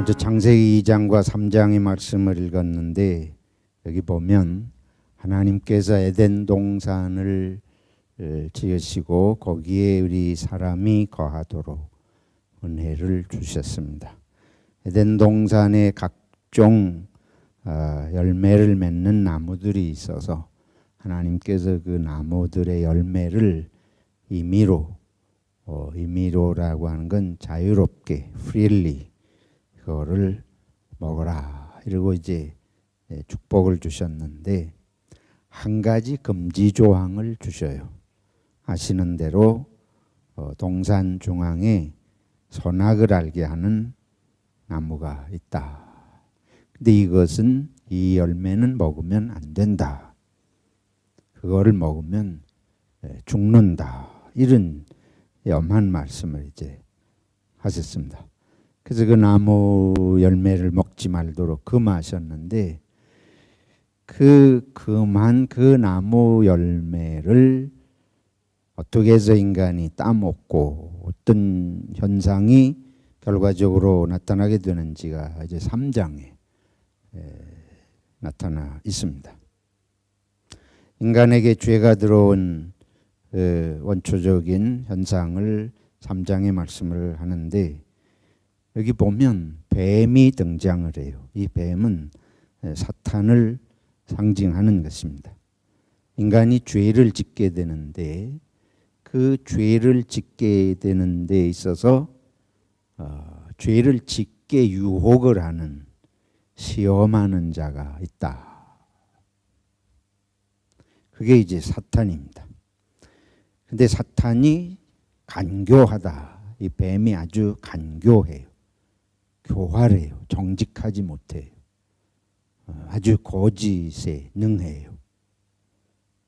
먼저 창세기 2장과 3장의 말씀을 읽었는데 여기 보면 하나님께서 에덴 동산을 지으시고 거기에 우리 사람이 거하도록 은혜를 주셨습니다. 에덴 동산에 각종 열매를 맺는 나무들이 있어서 하나님께서 그 나무들의 열매를 임의로라고 하는 건 자유롭게 freely 그거를 먹어라 이러고 이제 축복을 주셨는데 한 가지 금지 조항을 주셔요. 아시는 대로 동산 중앙에 선악을 알게 하는 나무가 있다. 근데 이것은 이 열매는 먹으면 안 된다. 그거를 먹으면 죽는다. 이런 엄한 말씀을 이제 하셨습니다. 그래서 그 나무 열매를 먹지 말도록 금하셨는데 금한 그 나무 열매를 어떻게 해서 인간이 따먹고 어떤 현상이 결과적으로 나타나게 되는지가 이제 3장에 나타나 있습니다. 인간에게 죄가 들어온 원초적인 현상을 3장에 말씀을 하는데 여기 보면 뱀이 등장을 해요. 이 뱀은 사탄을 상징하는 것입니다. 인간이 죄를 짓게 되는데 그 죄를 짓게 되는 데 있어서 죄를 짓게 유혹을 하는 시험하는 자가 있다. 그게 이제 사탄입니다. 근데 사탄이 간교하다. 이 뱀이 아주 간교해요. 교활해요. 정직하지 못해요. 아주 거짓에 능해요.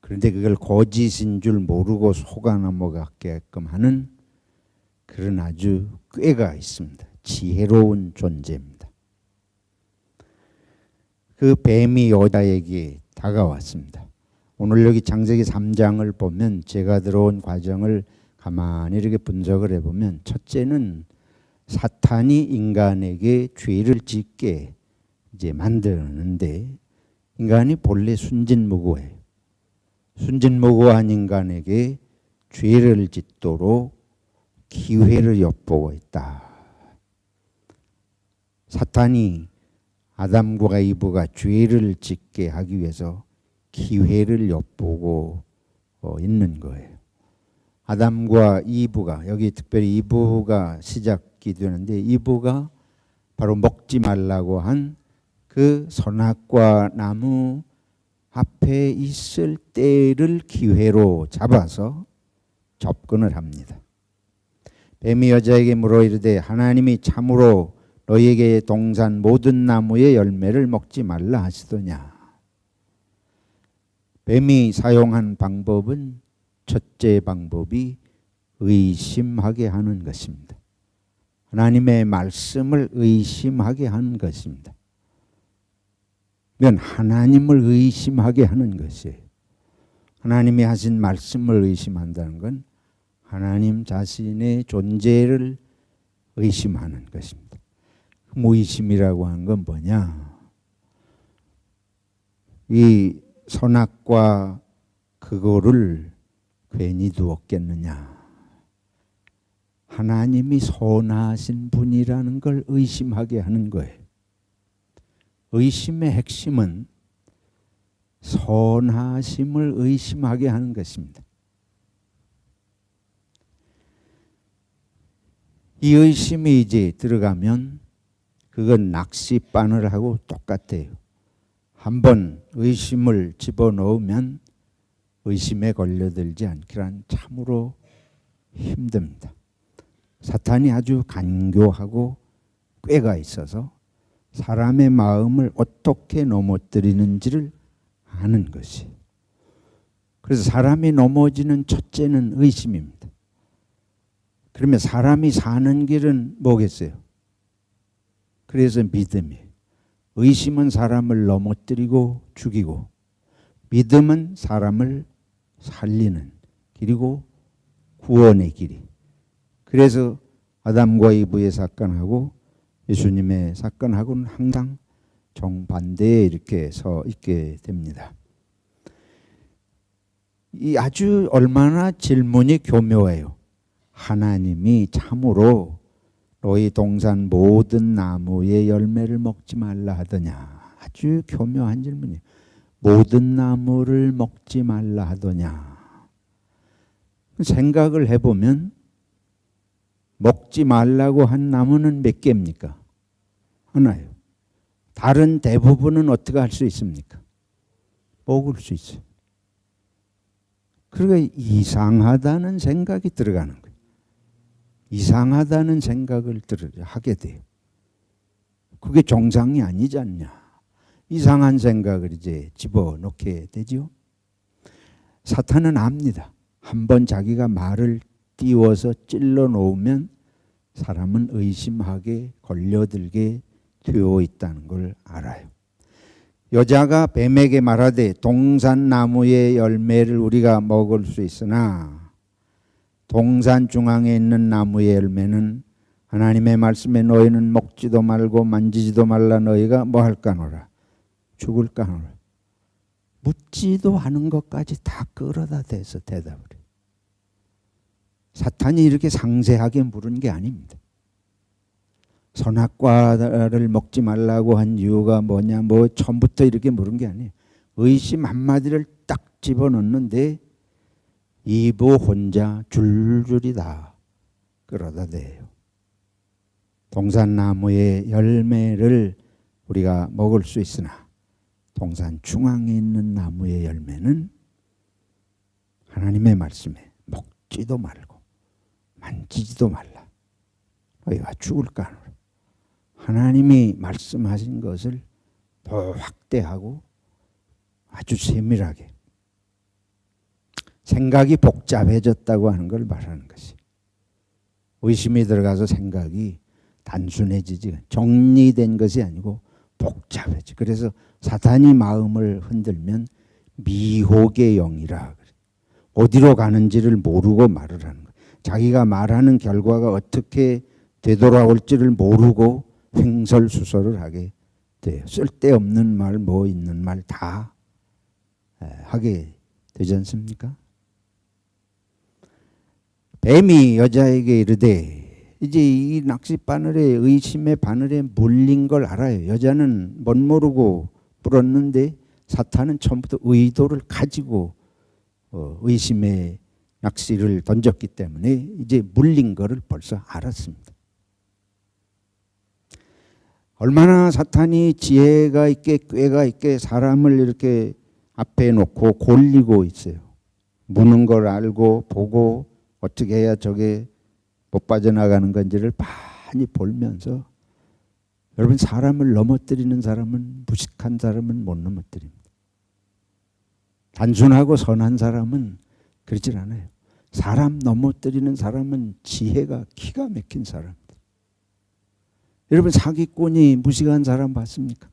그런데 그걸 거짓인 줄 모르고 속아 넘어가게끔 하는 그런 아주 꾀가 있습니다. 지혜로운 존재입니다. 그 뱀이 여자에게 다가왔습니다. 오늘 여기 창세기 3장을 보면 제가 들어온 과정을 가만히 이렇게 분석을 해보면 첫째는 사탄이 인간에게 죄를 짓게 이제 만드는데 인간이 본래 순진무구해요. 순진무구한 인간에게 죄를 짓도록 기회를 엿보고 있다. 사탄이 아담과 이브가 죄를 짓게 하기 위해서 기회를 엿보고 있는 거예요. 아담과 이브가 여기 특별히 이브가 시작이 되는데 이브가 바로 먹지 말라고 한 그 선악과 나무 앞에 있을 때를 기회로 잡아서 접근을 합니다. 뱀이 여자에게 물어 이르되 하나님이 참으로 너희에게 동산 모든 나무의 열매를 먹지 말라 하시더냐. 뱀이 사용한 방법은 첫째 방법이 의심하게 하는 것입니다. 하나님의 말씀을 의심하게 하는 것입니다. 하나님을 의심하게 하는 것이에요. 하나님이 하신 말씀을 의심한다는 건 하나님 자신의 존재를 의심하는 것입니다. 무의심이라고 하는 건 뭐냐? 이 선악과 그거를 괜히 두었겠느냐? 하나님이 선하신 분이라는 걸 의심하게 하는 거예요. 의심의 핵심은 선하심을 의심하게 하는 것입니다. 이 의심이 이제 들어가면 그건 낚싯바늘하고 똑같아요. 한번 의심을 집어넣으면 의심에 걸려들지 않기란 참으로 힘듭니다. 사탄이 아주 간교하고 꾀가 있어서 사람의 마음을 어떻게 넘어뜨리는지를 아는 것이. 그래서 사람이 넘어지는 첫째는 의심입니다. 그러면 사람이 사는 길은 뭐겠어요? 그래서 믿음이에요. 의심은 사람을 넘어뜨리고 죽이고 믿음은 사람을 살리는 길이고 구원의 길이. 그래서 아담과 이브의 사건하고 예수님의 사건하고는 항상 정반대에 이렇게 서 있게 됩니다. 이 아주 얼마나 질문이 교묘해요. 하나님이 참으로 너희 동산 모든 나무의 열매를 먹지 말라 하더냐. 아주 교묘한 질문이에요. 모든 나무를 먹지 말라 하더냐. 생각을 해보면 먹지 말라고 한 나무는 몇 개입니까? 하나예요. 다른 대부분은 어떻게 할 수 있습니까? 먹을 수 있어요. 그러니까 이상하다는 생각이 들어가는 거예요. 이상하다는 생각을 하게 돼요. 그게 정상이 아니지 않냐. 이상한 생각을 이제 집어넣게 되죠. 사탄은 압니다. 한번 자기가 말을 띄워서 찔러 놓으면 사람은 의심하게 걸려들게 되어 있다는 걸 알아요. 여자가 뱀에게 말하되 동산 나무의 열매를 우리가 먹을 수 있으나 동산 중앙에 있는 나무의 열매는 하나님의 말씀에 너희는 먹지도 말고 만지지도 말라 너희가 뭐 할까노라 죽을까노라. 묻지도 않은 것까지 다 끌어다 대서 대답을 해요. 사탄이 이렇게 상세하게 물은 게 아닙니다. 선악과를 먹지 말라고 한 이유가 뭐냐, 뭐 처음부터 이렇게 물은 게 아니에요. 의심 한마디를 딱 집어넣는데 이보 혼자 줄줄이 다 끌어다 대요. 동산나무의 열매를 우리가 먹을 수 있으나 동산 중앙에 있는 나무의 열매는 하나님의 말씀에 먹지도 말고 만지지도 말라. 너희가 죽을까 하노라. 하나님이 말씀하신 것을 더 확대하고 아주 세밀하게 생각이 복잡해졌다고 하는 걸 말하는 것이. 의심이 들어가서 생각이 단순해지지 정리된 것이 아니고 복잡해지. 그래서 사탄이 마음을 흔들면 미혹의 영이라 그래. 어디로 가는지를 모르고 말을 하는 거예요. 자기가 말하는 결과가 어떻게 되돌아올지를 모르고 횡설수설을 하게 돼요. 쓸데없는 말, 뭐 있는 말 다 하게 되지 않습니까? 뱀이 여자에게 이르되, 이제 이 낚싯바늘에, 의심의 바늘에 물린 걸 알아요. 여자는 못 모르고 물었는데 사탄은 처음부터 의도를 가지고 의심의 낚시를 던졌기 때문에 이제 물린 거를 벌써 알았습니다. 얼마나 사탄이 지혜가 있게 꾀가 있게 사람을 이렇게 앞에 놓고 골리고 있어요. 무는 걸 알고 보고 어떻게 해야 저게 못 빠져나가는 건지를 많이 보면서, 여러분, 사람을 넘어뜨리는 사람은, 무식한 사람은 못 넘어뜨립니다. 단순하고 선한 사람은 그렇지 않아요. 사람 넘어뜨리는 사람은 지혜가 기가 막힌 사람입니다. 여러분, 사기꾼이 무식한 사람 봤습니까?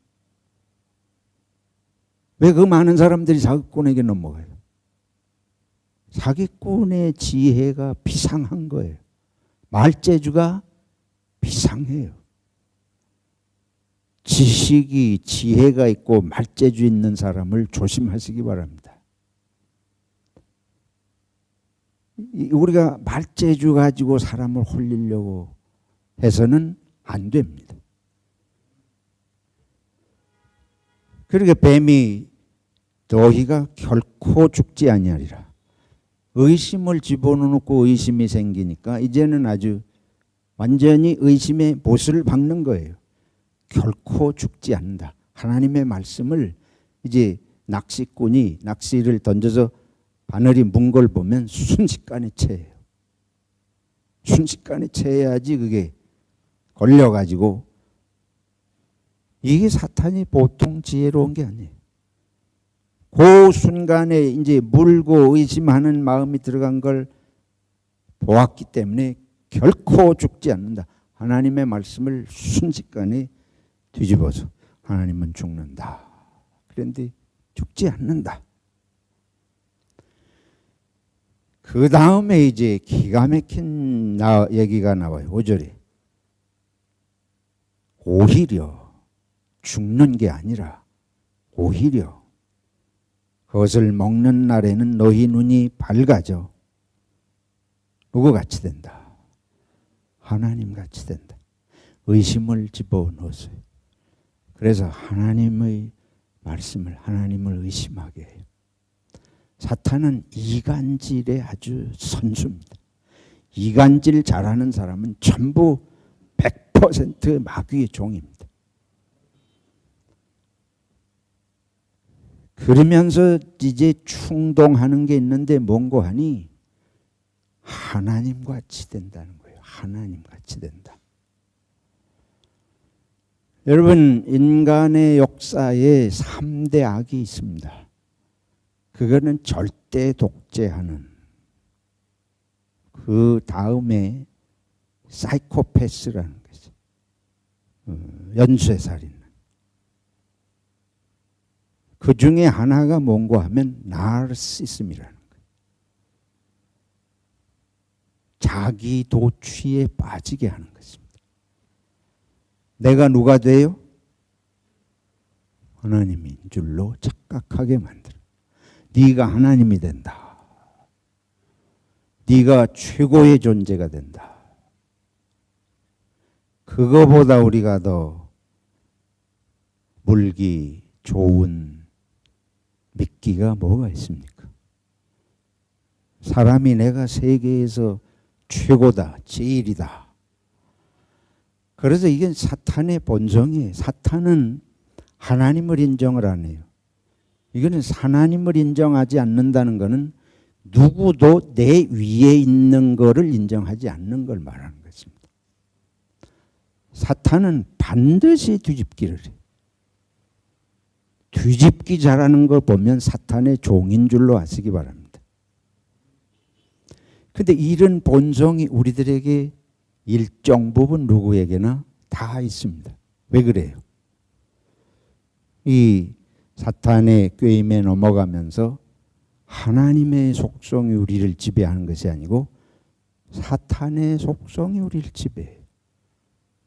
왜 그 많은 사람들이 사기꾼에게 넘어가요? 사기꾼의 지혜가 비상한 거예요. 말재주가 비상해요. 지식이, 지혜가 있고 말재주 있는 사람을 조심하시기 바랍니다. 우리가 말재주 가지고 사람을 홀리려고 해서는 안 됩니다. 그러니까 뱀이 너희가 결코 죽지 아니하리라. 의심을 집어넣고 의심이 생기니까 이제는 아주 완전히 의심의 못을 박는 거예요. 결코 죽지 않는다. 하나님의 말씀을 이제 낚시꾼이 낚시를 던져서 바늘이 문 걸 보면 순식간에 채예요. 순식간에 채야지 그게 걸려가지고. 이게 사탄이 보통 지혜로운 게 아니에요. 그 순간에 이제 물고 의심하는 마음이 들어간 걸 보았기 때문에 결코 죽지 않는다. 하나님의 말씀을 순식간에 뒤집어서 하나님은 죽는다. 그런데 죽지 않는다. 그 다음에 이제 기가 막힌 얘기가 나와요. 5절에. 오히려 죽는 게 아니라 오히려 그것을 먹는 날에는 너희 눈이 밝아져 누구같이 된다. 하나님같이 된다. 의심을 집어넣었어요. 그래서 하나님의 말씀을 하나님을 의심하게 해요. 사탄은 이간질에 아주 선수입니다. 이간질 잘하는 사람은 전부 100% 마귀의 종입니다. 그러면서 이제 충동하는 게 있는데 뭔고 하니 하나님같이 된다는 거예요. 하나님같이 된다. 여러분, 인간의 역사에 3대 악이 있습니다. 그거는 절대 독재하는, 그 다음에 사이코패스라는 거죠. 연쇄살인. 그 중에 하나가 뭔고 하면 나르시즘이라는 거예요. 자기 도취에 빠지게 하는 것입니다. 내가 누가 돼요? 하나님인 줄로 착각하게 만들어. 네가 하나님이 된다. 네가 최고의 존재가 된다. 그거보다 우리가 더 물기 좋은 미끼가 뭐가 있습니까? 사람이 내가 세계에서 최고다, 제일이다. 그래서 이게 사탄의 본성이에요. 사탄은 하나님을 인정을 안 해요. 이거는 하나님을 인정하지 않는다는 것은 누구도 내 위에 있는 것을 인정하지 않는 걸 말하는 것입니다. 사탄은 반드시 뒤집기를 해요. 뒤집기 잘하는 걸 보면 사탄의 종인 줄로 아시기 바랍니다. 그런데 이런 본성이 우리들에게 일정 부분 누구에게나 다 있습니다. 왜 그래요? 이 사탄의 꾀임에 넘어가면서 하나님의 속성이 우리를 지배하는 것이 아니고 사탄의 속성이 우리를 지배해요.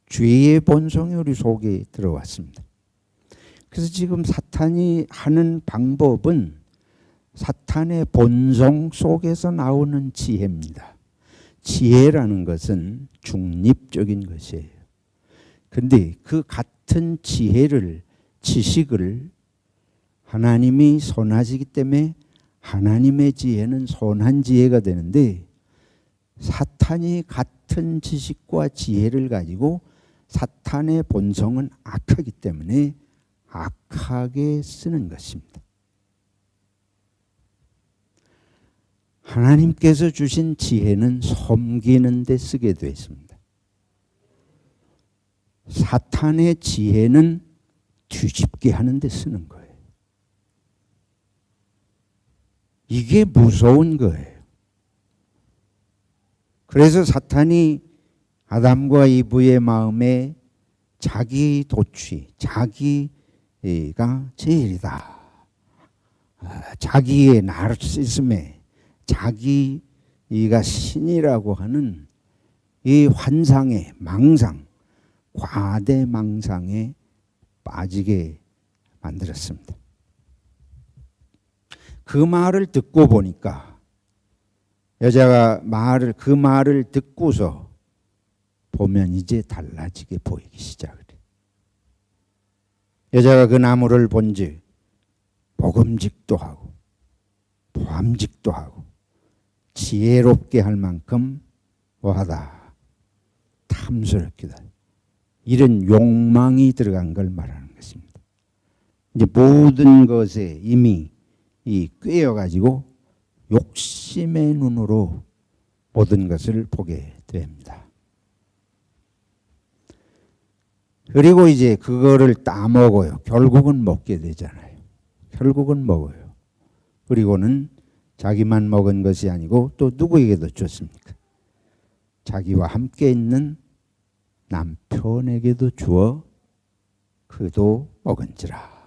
죄의 본성이 우리 속에 들어왔습니다. 그래서 지금 사탄이 하는 방법은 사탄의 본성 속에서 나오는 지혜입니다. 지혜라는 것은 중립적인 것이에요. 그런데 그 같은 지혜를, 지식을 하나님이 선하시기 때문에 하나님의 지혜는 선한 지혜가 되는데, 사탄이 같은 지식과 지혜를 가지고 사탄의 본성은 악하기 때문에 악하게 쓰는 것입니다. 하나님께서 주신 지혜는 섬기는 데 쓰게 되어 있습니다. 사탄의 지혜는 뒤집게 하는 데 쓰는 거예요. 이게 무서운 거예요. 그래서 사탄이 아담과 이브의 마음에 자기 도취, 자기가 제일이다. 자기의 나르시즘에 자기가 신이라고 하는 이 환상에, 망상, 과대 망상에 빠지게 만들었습니다. 그 말을 듣고 보니까 여자가 그 말을 듣고서 보면 이제 달라지게 보이기 시작을 해요. 여자가 그 나무를 본즉 먹음직도 하고 보암직도 하고 지혜롭게 할 만큼 뭐하다, 탐스럽기다. 이런 욕망이 들어간 걸 말하는 것입니다. 이제 모든 것에 이미 꿰어가지고 욕심의 눈으로 모든 것을 보게 됩니다. 그리고 이제 그거를 따먹어요. 결국은 먹게 되잖아요. 결국은 먹어요. 그리고는 자기만 먹은 것이 아니고 또 누구에게도 줬습니까? 자기와 함께 있는 남편에게도 주어 그도 먹은지라.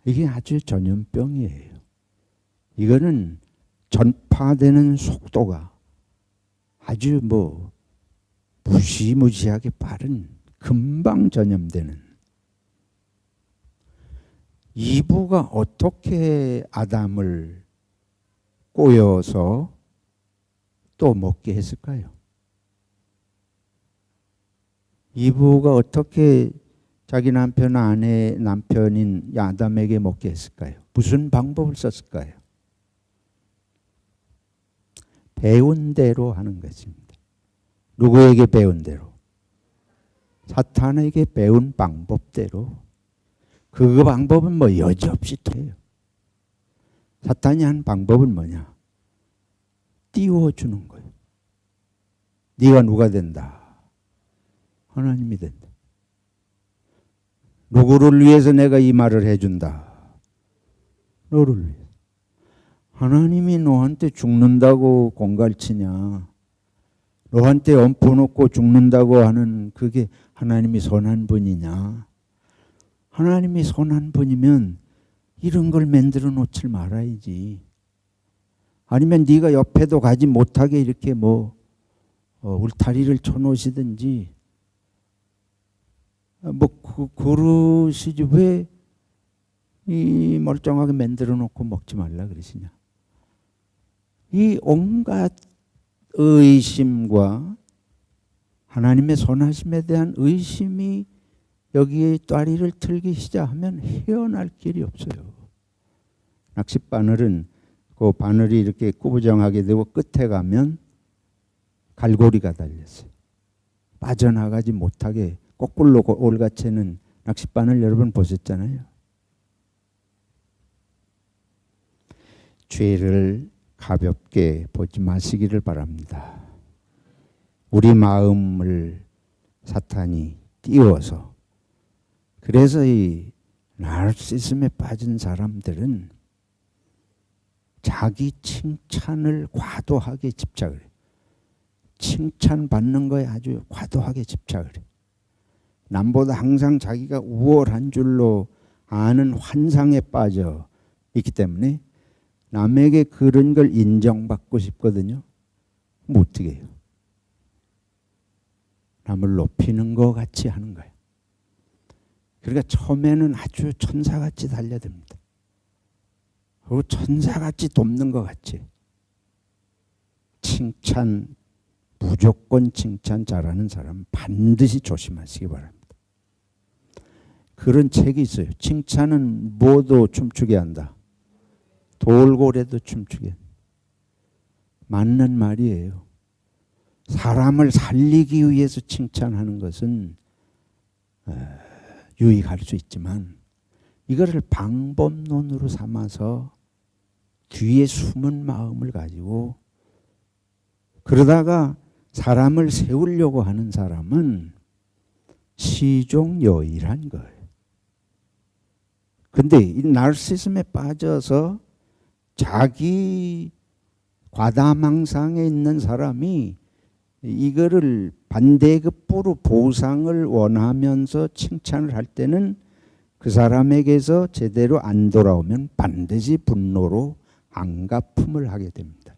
이게 아주 전염병이에요. 이거는 전파되는 속도가 아주 무시무시하게 빠른 금방 전염되는. 이브가 어떻게 아담을 꼬여서 또 먹게 했을까요? 이브가 어떻게 자기 남편인 아담에게 먹게 했을까요? 무슨 방법을 썼을까요? 배운 대로 하는 것입니다. 누구에게 배운 대로? 사탄에게 배운 방법대로. 그 방법은 뭐 여지없이 돼요. 사탄이 한 방법은 뭐냐? 띄워주는 거예요. 네가 누가 된다? 하나님이 된다. 누구를 위해서 내가 이 말을 해준다? 너를 위해. 하나님이 너한테 죽는다고 공갈치냐? 너한테 엎어놓고 죽는다고 하는 그게 하나님이 선한 분이냐? 하나님이 선한 분이면 이런 걸 만들어 놓지 말아야지. 아니면 네가 옆에도 가지 못하게 이렇게 울타리를 쳐놓으시든지 그러시지 왜 이 멀쩡하게 만들어 놓고 먹지 말라 그러시냐. 이 온갖 의심과 하나님의 선하심에 대한 의심이 여기에 다리를 틀기 시작하면 헤어날 길이 없어요. 낚싯바늘은 그 바늘이 이렇게 꾸부정하게 되고 끝에 가면 갈고리가 달렸어요. 빠져나가지 못하게 거꾸로 올가채는 낚싯바늘 여러분 보셨잖아요. 죄를 가볍게 보지 마시기를 바랍니다. 우리 마음을 사탄이 띄워서, 그래서 이 나르시즘에 빠진 사람들은 자기 칭찬을 과도하게 집착을 해요. 칭찬받는 거에 아주 과도하게 집착을 해요. 남보다 항상 자기가 우월한 줄로 아는 환상에 빠져 있기 때문에 남에게 그런 걸 인정받고 싶거든요. 뭐 어떻게 해요? 남을 높이는 것 같이 하는 거예요. 그러니까 처음에는 아주 천사같이 달려듭니다. 그리고 천사같이 돕는 것 같이. 칭찬, 무조건 칭찬 잘하는 사람은 반드시 조심하시기 바랍니다. 그런 책이 있어요. 칭찬은 뭐도 춤추게 한다. 돌고래도 춤추게 한다. 맞는 말이에요. 사람을 살리기 위해서 칭찬하는 것은 유익할 수 있지만 이거를 방법론으로 삼아서 뒤에 숨은 마음을 가지고 그러다가 사람을 세우려고 하는 사람은 시종여일한 거예요. 근데 이 나르시즘에 빠져서 자기 과다망상에 있는 사람이 이거를 반대급부로 보상을 원하면서 칭찬을 할 때는 그 사람에게서 제대로 안 돌아오면 반드시 분노로 안갚음을 하게 됩니다.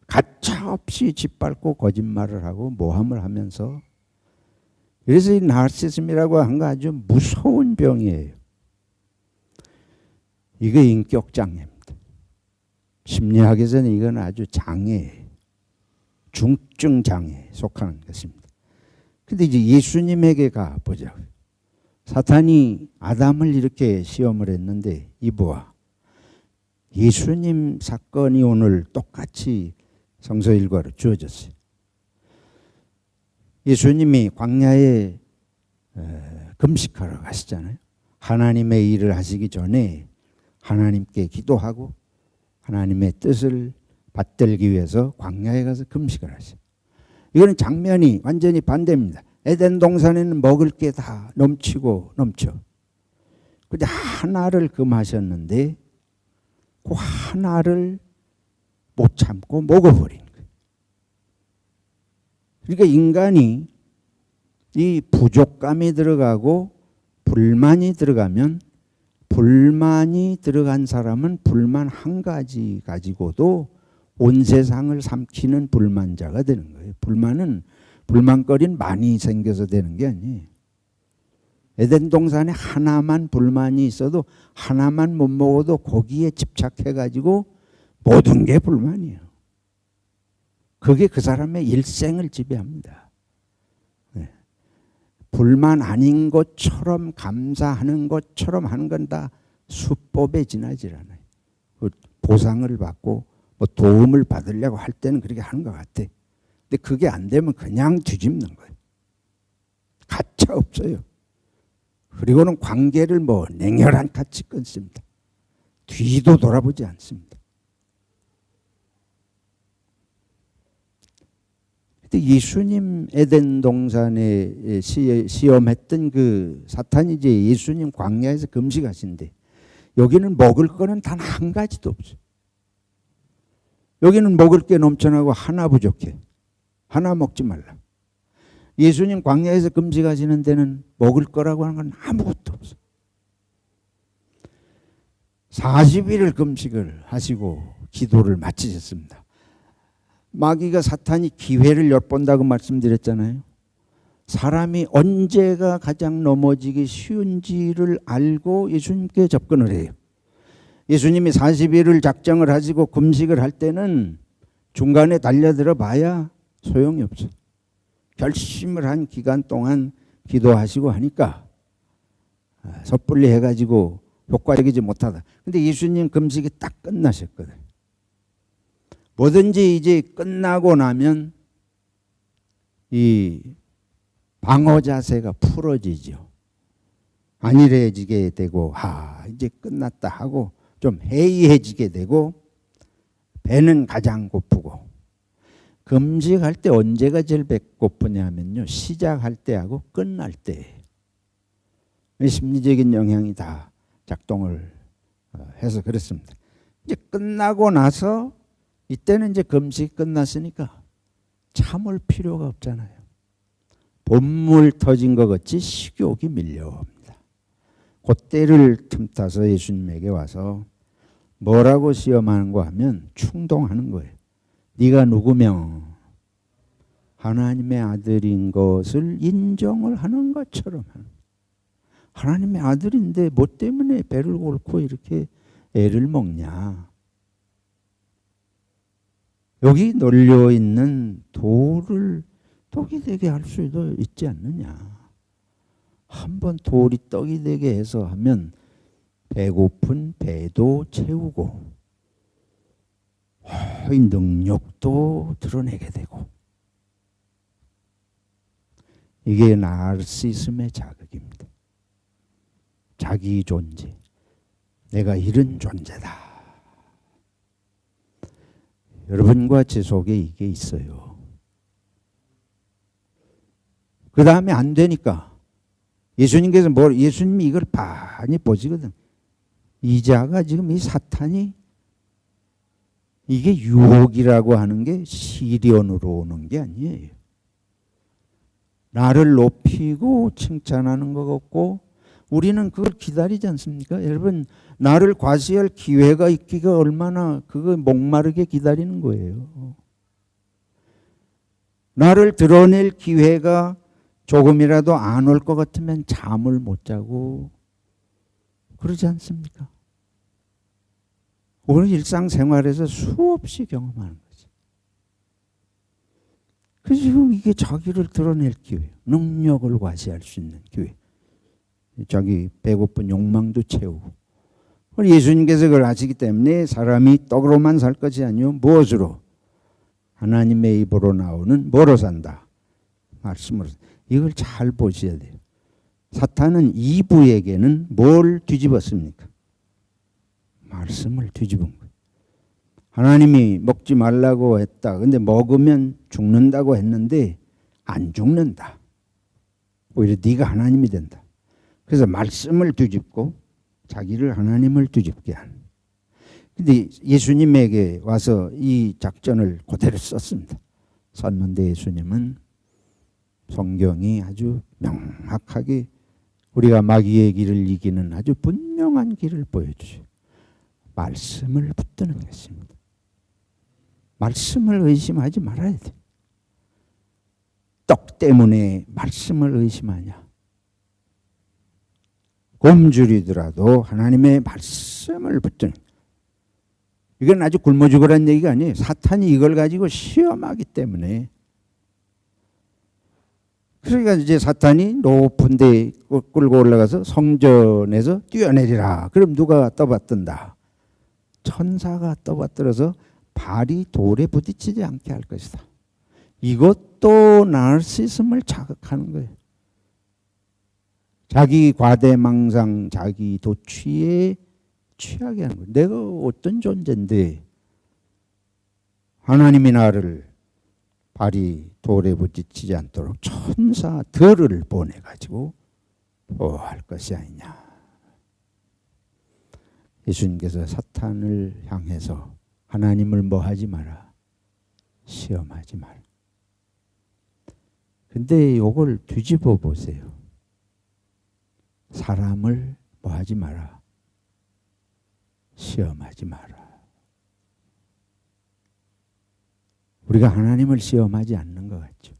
가차없이 짓밟고 거짓말을 하고 모함을 하면서, 그래서 이 나르시즘이라고 한 거 아주 무서운 병이에요. 이거 인격장애입니다. 심리학에서는 이건 아주 장애예요. 중증 장애에 속하는 것입니다. 근데 이제 예수님에게 가보자고요. 사탄이 아담을 이렇게 시험을 했는데 이브와 예수님 사건이 오늘 똑같이 성서 일과로 주어졌어요. 예수님이 광야에 금식하러 가시잖아요. 하나님의 일을 하시기 전에 하나님께 기도하고 하나님의 뜻을 받들기 위해서 광야에 가서 금식을 하셔요. 이거는 장면이 완전히 반대입니다. 에덴 동산에는 먹을 게 다 넘치고 넘쳐. 근데 하나를 금하셨는데 그 하나를 못 참고 먹어버린 거예요. 그러니까 인간이 이 부족감이 들어가고 불만이 들어가면, 불만이 들어간 사람은 불만 한 가지 가지고도 온 세상을 삼키는 불만자가 되는 거예요. 불만은 불만거리는 많이 생겨서 되는 게 아니에요. 에덴 동산에 하나만 불만이 있어도 하나만 못 먹어도 거기에 집착해가지고 모든 게 불만이에요. 그게 그 사람의 일생을 지배합니다. 네. 불만 아닌 것처럼 감사하는 것처럼 하는 건 다 수법에 지나질 않아요. 그 보상을 받고 뭐 도움을 받으려고 할 때는 그렇게 하는 것 같아. 근데 그게 안 되면 그냥 뒤집는 거예요. 가차 없어요. 그리고는 관계를 뭐 냉혈한 같이 끊습니다. 뒤도 돌아보지 않습니다. 근데 예수님 에덴 동산에 시험했던 그 사탄이 이제 예수님 광야에서 금식하신데 여기는 먹을 거는 단 한 가지도 없어요. 여기는 먹을 게 넘쳐나고 하나 부족해. 하나 먹지 말라. 예수님 광야에서 금식하시는 데는 먹을 거라고 하는 건 아무것도 없어요. 40일을 금식을 하시고 기도를 마치셨습니다. 마귀가 사탄이 기회를 엿본다고 말씀드렸잖아요. 사람이 언제가 가장 넘어지기 쉬운지를 알고 예수님께 접근을 해요. 예수님이 40일을 작정을 하시고 금식을 할 때는 중간에 달려들어 봐야 소용이 없어요. 결심을 한 기간 동안 기도하시고 하니까 섣불리 해가지고 효과적이지 못하다. 근데 예수님 금식이 딱 끝나셨거든요. 뭐든지 이제 끝나고 나면 이 방어 자세가 풀어지죠. 안일해지게 되고 이제 끝났다 하고 좀 해이해지게 되고 배는 가장 고프고 금식할 때 언제가 제일 배고프냐면요. 시작할 때하고 끝날 때. 심리적인 영향이 다 작동을 해서 그렇습니다. 이제 끝나고 나서 이때는 이제 금식이 끝났으니까 참을 필요가 없잖아요. 본물 터진 것 같이 식욕이 밀려옵니다. 그때를 틈타서 예수님에게 와서 뭐라고 시험하는 거 하면 충동하는 거예요. 네가 누구며 하나님의 아들인 것을 인정을 하는 것처럼 하나님의 아들인데 뭐 때문에 배를 곪고 이렇게 애를 먹냐. 여기 널려있는 돌을 떡이 되게 할 수도 있지 않느냐. 한번 돌이 떡이 되게 해서 하면 배고픈 배도 채우고 이 능력도 드러내게 되고 이게 나르시즘의 자극입니다. 자기 존재. 내가 이런 존재다. 여러분과 제 속에 이게 있어요. 그 다음에 안 되니까 예수님께서 예수님이 이걸 많이 보시거든. 이 자가 지금 이 사탄이 이게 유혹이라고 하는 게 시련으로 오는 게 아니에요. 나를 높이고 칭찬하는 것 같고 우리는 그걸 기다리지 않습니까? 여러분 나를 과시할 기회가 있기가 얼마나 그거 목마르게 기다리는 거예요. 나를 드러낼 기회가 조금이라도 안 올 것 같으면 잠을 못 자고 그러지 않습니까? 우리 일상생활에서 수없이 경험하는 거지. 그래서 지금 이게 자기를 드러낼 기회, 능력을 과시할 수 있는 기회. 자기 배고픈 욕망도 채우고. 예수님께서 그걸 아시기 때문에 사람이 떡으로만 살 것이 아니요 무엇으로? 하나님의 입으로 나오는 뭐로 산다? 말씀으로. 이걸 잘 보셔야 돼요. 사탄은 이브에게는 뭘 뒤집었습니까? 말씀을 뒤집은 거예요. 하나님이 먹지 말라고 했다. 근데 먹으면 죽는다고 했는데 안 죽는다. 오히려 네가 하나님이 된다. 그래서 말씀을 뒤집고 자기를 하나님을 뒤집게 한. 근데 예수님에게 와서 이 작전을 그대로 썼습니다. 썼는데 예수님은 성경이 아주 명확하게 우리가 마귀의 길을 이기는 아주 분명한 길을 보여주죠. 말씀을 붙드는 것입니다. 말씀을 의심하지 말아야 돼. 떡 때문에 말씀을 의심하냐? 굶주리더라도 하나님의 말씀을 붙드는, 이건 아주 굶어 죽으라는 얘기가 아니에요. 사탄이 이걸 가지고 시험하기 때문에. 그러니까 이제 사탄이 높은 데 끌고 올라가서 성전에서 뛰어내리라. 그럼 누가 떠받든다? 천사가 떠받들어서 발이 돌에 부딪히지 않게 할 것이다. 이것도 나르시즘을 자극하는 거예요. 자기 과대망상, 자기 도취에 취하게 하는 거예요. 내가 어떤 존재인데 하나님이 나를 발이 돌에 부딪히지 않도록 천사들을 보내가지고 보호할 것이 아니냐. 예수님께서 사탄을 향해서 하나님을 뭐 하지 마라, 시험하지 마라. 근데 이걸 뒤집어 보세요. 사람을 뭐 하지 마라, 시험하지 마라. 우리가 하나님을 시험하지 않는 것 같죠.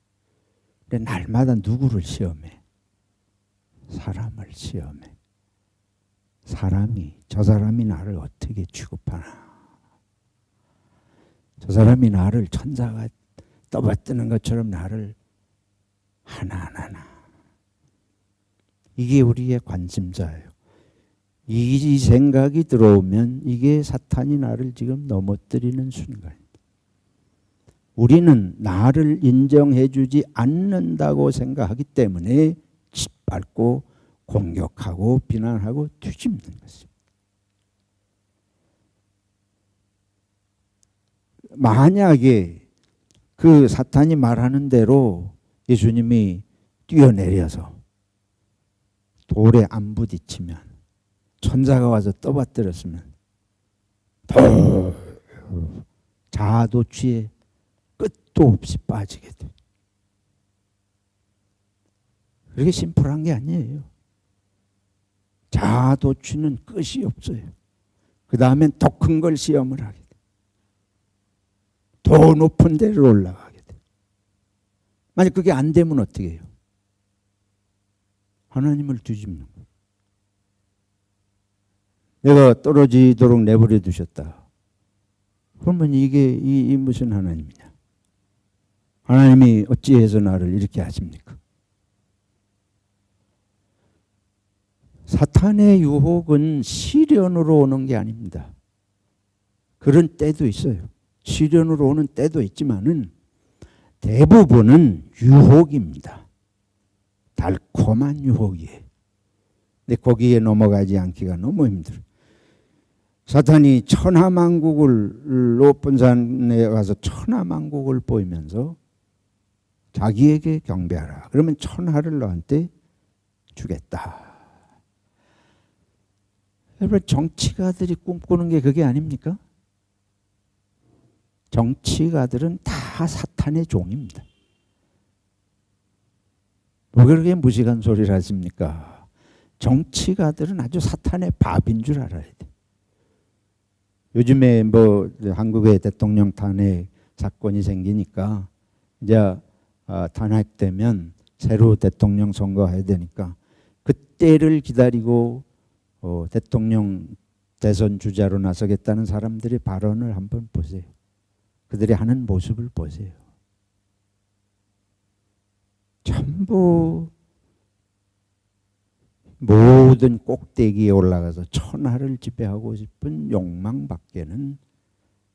근데 날마다 누구를 시험해? 사람을 시험해. 저 사람이 나를 어떻게 취급하나? 저 사람이 나를 천사가 떠받드는 것처럼 나를 하나하나. 이게 우리의 관심사예요. 이 생각이 들어오면 이게 사탄이 나를 지금 넘어뜨리는 순간입니다. 우리는 나를 인정해 주지 않는다고 생각하기 때문에 짓밟고 공격하고 비난하고 뒤집는 것입니다. 만약에 그 사탄이 말하는 대로 예수님이 뛰어내려서 돌에 안 부딪히면, 천사가 와서 떠받들었으면 자아도취에 끝도 없이 빠지게 돼. 그렇게 심플한 게 아니에요. 자아도취는 끝이 없어요. 그 다음엔 더 큰 걸 시험을 하게 돼. 더 높은 데를 올라가게 돼. 만약 그게 안 되면 어떻게 해요? 하나님을 뒤집는 거예요. 내가 떨어지도록 내버려 두셨다. 그러면 이게 이 무슨 하나님이냐? 하나님이 어찌해서 나를 이렇게 하십니까? 사탄의 유혹은 시련으로 오는 게 아닙니다. 그런 때도 있어요. 시련으로 오는 때도 있지만은 대부분은 유혹입니다. 달콤한 유혹이에요. 근데 거기에 넘어가지 않기가 너무 힘들어요. 사탄이 천하만국을 높은 산에 가서 천하만국을 보이면서 자기에게 경배하라. 그러면 천하를 너한테 주겠다. 여러분, 정치가들이 꿈꾸는 게 그게 아닙니까? 정치가들은 다 사탄의 종입니다. 왜 그렇게 무식한 소리를 하십니까? 정치가들은 아주 사탄의 밥인 줄 알아야 돼. 요즘에 뭐 한국의 대통령 탄핵 사건이 생기니까 이제 탄핵되면 새로 대통령 선거해야 되니까 그때를 기다리고 대통령 대선 주자로 나서겠다는 사람들의 발언을 한번 보세요. 그들이 하는 모습을 보세요. 전부 모든 꼭대기에 올라가서 천하를 지배하고 싶은 욕망밖에는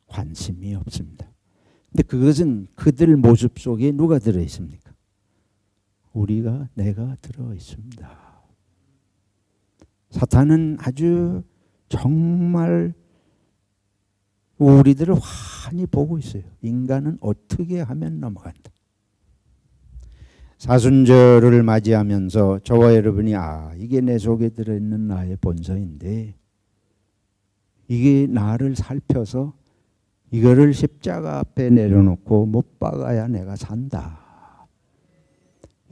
관심이 없습니다. 근데 그것은 그들 모습 속에 누가 들어 있습니까? 내가 들어 있습니다. 사탄은 아주 정말 우리들을 환히 보고 있어요. 인간은 어떻게 하면 넘어간다. 사순절을 맞이하면서 저와 여러분이 이게 내 속에 들어있는 나의 본성인데 이게 나를 살펴서 이거를 십자가 앞에 내려놓고 못 박아야 내가 산다.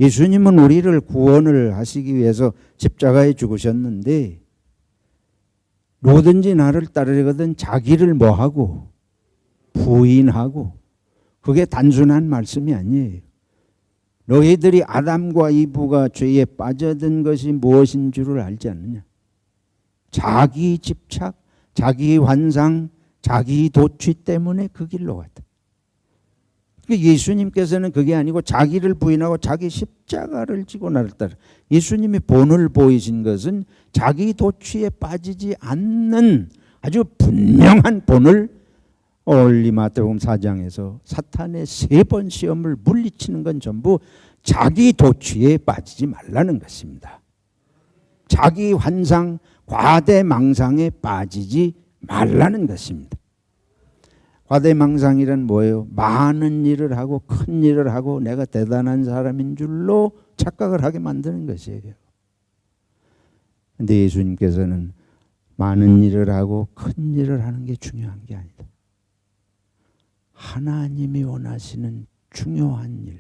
예수님은 우리를 구원을 하시기 위해서 십자가에 죽으셨는데 누구든지 나를 따르거든 자기를 뭐하고 부인하고, 그게 단순한 말씀이 아니에요. 너희들이 아담과 이브가 죄에 빠져든 것이 무엇인 줄을 알지 않느냐? 자기 집착, 자기 환상, 자기 도취 때문에 그 길로 갔다. 예수님께서는 그게 아니고 자기를 부인하고 자기 십자가를 지고 나를 따라. 예수님이 본을 보이신 것은 자기 도취에 빠지지 않는 아주 분명한 본을 오늘 마태복음 4장에서 사탄의 3번 시험을 물리치는 건 전부 자기 도취에 빠지지 말라는 것입니다. 자기 환상, 과대망상에 빠지지 말라는 것입니다. 과대망상이란 뭐예요? 많은 일을 하고 큰 일을 하고 내가 대단한 사람인 줄로 착각을 하게 만드는 것이에요. 그런데 예수님께서는 많은 일을 하고 큰 일을 하는 게 중요한 게 아니다. 하나님이 원하시는 중요한 일,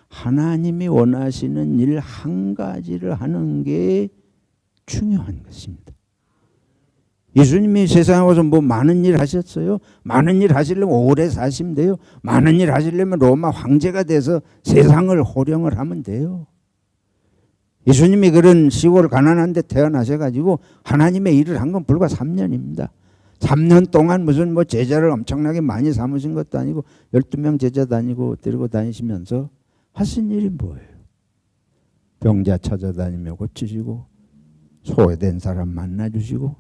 하나님이 원하시는 일 한 가지를 하는 게 중요한 것입니다. 예수님이 세상에 와서 뭐 많은 일 하셨어요? 많은 일 하시려면 오래 사시면 돼요. 많은 일 하시려면 로마 황제가 돼서 세상을 호령을 하면 돼요. 예수님이 그런 시골 가난한 데 태어나셔가지고 하나님의 일을 한 건 불과 3년입니다. 3년 동안 무슨 뭐 제자를 엄청나게 많이 삼으신 것도 아니고 12명 제자 다니고 데리고 다니시면서 하신 일이 뭐예요? 병자 찾아다니며 고치시고 소외된 사람 만나주시고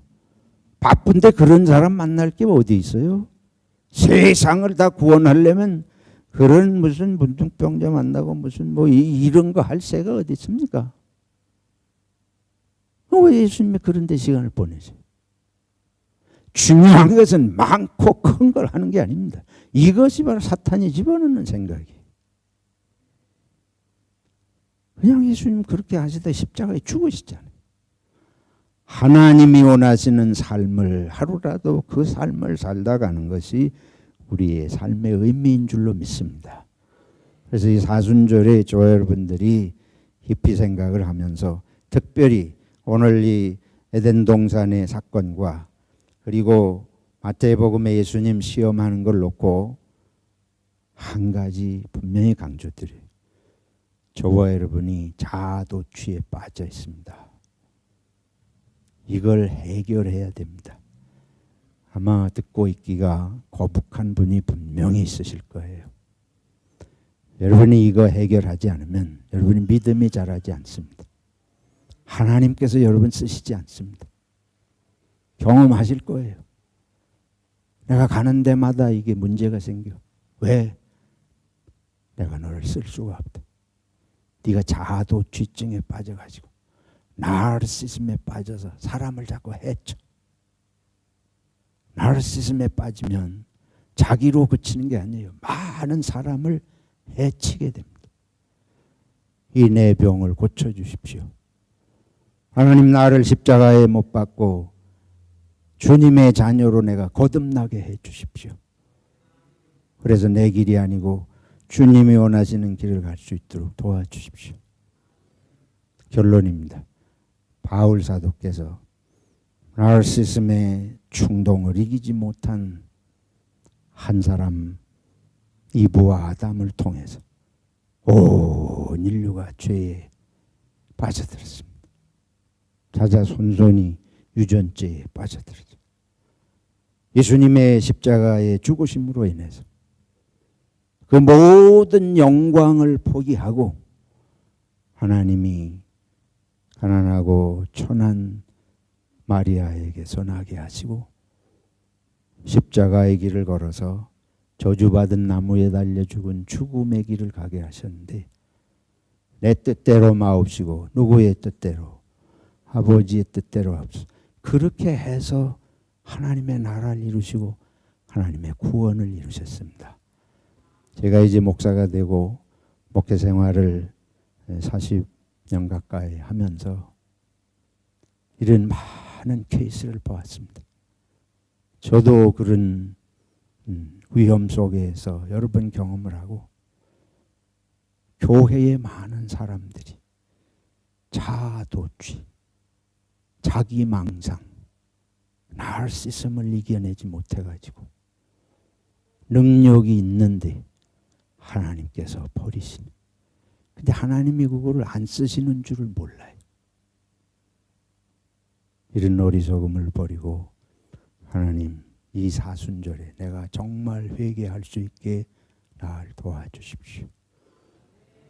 바쁜데 그런 사람 만날 게 어디 있어요? 세상을 다 구원하려면 그런 무슨 문둥병자 만나고 무슨 뭐 이런 거 할 새가 어디 있습니까? 왜 예수님이 그런 데 시간을 보내세요? 중요한 것은 많고 큰 걸 하는 게 아닙니다. 이것이 바로 사탄이 집어넣는 생각이에요. 그냥 예수님 그렇게 하시다 십자가에 죽으시잖아요. 하나님이 원하시는 삶을 하루라도 그 삶을 살다 가는 것이 우리의 삶의 의미인 줄로 믿습니다. 그래서 이 사순절에 교회 여러분들이 깊이 생각을 하면서 특별히 오늘 이 에덴 동산의 사건과 그리고 마태복음에 예수님 시험하는 걸 놓고 한 가지 분명히 강조드려요. 저와 여러분이 자아도취에 빠져 있습니다. 이걸 해결해야 됩니다. 아마 듣고 있기가 거북한 분이 분명히 있으실 거예요. 여러분이 이거 해결하지 않으면 여러분이 믿음이 자라지 않습니다. 하나님께서 여러분 쓰시지 않습니다. 경험하실 거예요. 내가 가는 데마다 이게 문제가 생겨. 왜? 내가 너를 쓸 수가 없다. 네가 자아도취증에 빠져가지고 나르시즘에 빠져서 사람을 자꾸 해쳐. 나르시즘에 빠지면 자기로 그치는 게 아니에요. 많은 사람을 해치게 됩니다. 이 내 병을 고쳐주십시오. 하나님 나를 십자가에 못 박고 주님의 자녀로 내가 거듭나게 해 주십시오. 그래서 내 길이 아니고 주님이 원하시는 길을 갈 수 있도록 도와주십시오. 결론입니다. 바울 사도께서 나르시즘의 충동을 이기지 못한 한 사람 이브와 아담을 통해서 온 인류가 죄에 빠져들었습니다. 자자손손이 유전죄에 빠져들었죠. 예수님의 십자가의 죽으심으로 인해서 그 모든 영광을 포기하고 하나님이 가난하고 천한 마리아에게 선하게 하시고 십자가의 길을 걸어서 저주받은 나무에 달려 죽은 죽음의 길을 가게 하셨는데 내 뜻대로 마옵시고 누구의 뜻대로 아버지의 뜻대로 하옵소서. 그렇게 해서 하나님의 나라를 이루시고 하나님의 구원을 이루셨습니다. 제가 이제 목사가 되고 목회 생활을 40년 가까이 하면서 이런 많은 케이스를 보았습니다. 저도 그런 위험 속에서 여러 번 경험을 하고 교회의 많은 사람들이 자아도취, 자기망상, 나르시즘을 이겨내지 못해가지고 능력이 있는데 하나님께서 버리시는 근데 하나님이 그거를 안 쓰시는 줄을 몰라요. 이런 어리석음을 버리고 하나님 이 사순절에 내가 정말 회개할 수 있게 나를 도와주십시오.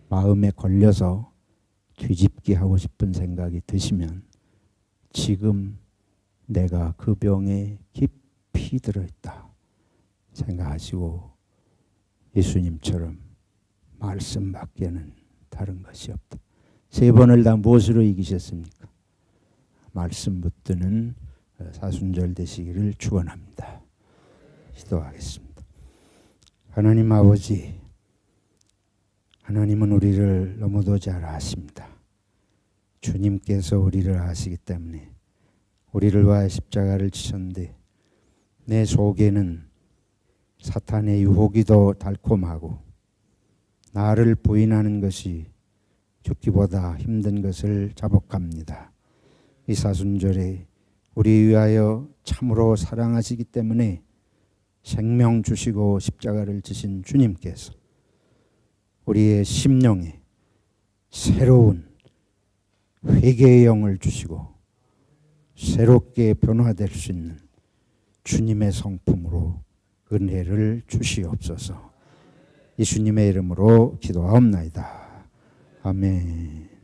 마음에 걸려서 뒤집기 하고 싶은 생각이 드시면 지금 내가 그 병에 깊이 들어있다 생각하시고 예수님처럼 말씀밖에는 다른 것이 없다. 3번을 다 무엇으로 이기셨습니까? 말씀 붙드는 사순절 되시기를 축원합니다. 기도하겠습니다. 하나님 아버지, 하나님은 우리를 너무도 잘 아십니다. 주님께서 우리를 아시기 때문에 우리를 위하여 십자가를 지셨는데 내 속에는 사탄의 유혹이 더 달콤하고 나를 부인하는 것이 죽기보다 힘든 것을 자복합니다. 이 사순절에 우리 위하여 참으로 사랑하시기 때문에 생명 주시고 십자가를 지신 주님께서 우리의 심령에 새로운 회개의 영을 주시고 새롭게 변화될 수 있는 주님의 성품으로 은혜를 주시옵소서. 예수님의 이름으로 기도하옵나이다. 아멘.